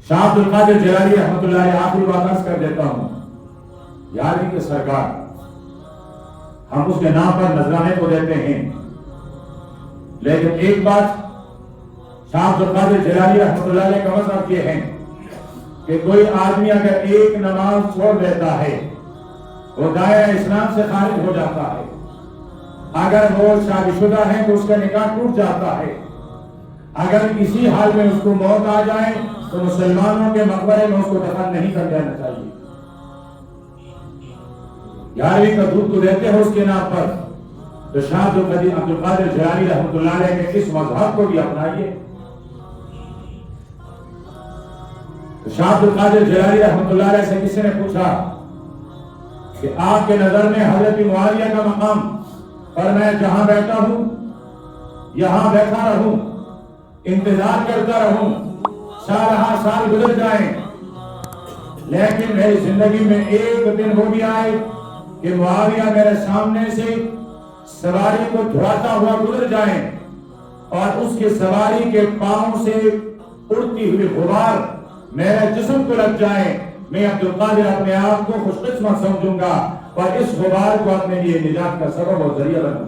شاہ عبد القادر جیلانی رحمۃ اللہ علیہ آخری بات عرض کر دیتا ہوں، یارویں کے سرکار ہم اس کے نام پر نذرانے کو دیتے ہیں، لیکن ایک بات شاہ عبد القادر جیلانی رحمۃ اللہ علیہ کا مذہب یہ ہے کہ کوئی آدمی اگر ایک نماز چھوڑ دیتا ہے وہ دائرہ اسلام سے خارج ہو جاتا ہے، اگر وہ شادی شدہ ہے تو اس کا نکاح ٹوٹ جاتا ہے، اگر کسی حال میں اس کو موت آ جائے تو مسلمانوں کے مقبرے میں اس کو دفن نہیں کر دینا چاہیے۔ یارویں کا دودھ تو دیتے ہو اس کے نام پر، تو شاہ عبد القادر جیلانی رحمۃ اللہ علیہ کے اس مذہب کو بھی اپنائیے۔ شاہ عبد القادر جیلانی رحمۃ اللہ علیہ سے کسی نے پوچھا کہ آپ کے نظر میں حضرت معاویہ کا مقام پر میں جہاں بیٹھا ہوں یہاں بیٹھا رہوں، انتظار کرتا رہوں، سالہ سال گزر جائیں، لیکن میری زندگی میں ایک دن وہ بھی آئے کہ معاویہ میرے سامنے سے سواری کو دھڑاتا ہوا گزر جائیں اور اس کے سواری کے پاؤں سے اڑتی ہوئی غبار میرے جسم کو لگ جائے، میں عبد القادر اپنے آپ کو خوش قسمت سمجھوں گا اور اس غبار کو اپنے لیے نجات کا سبب اور ذریعہ بنوں۔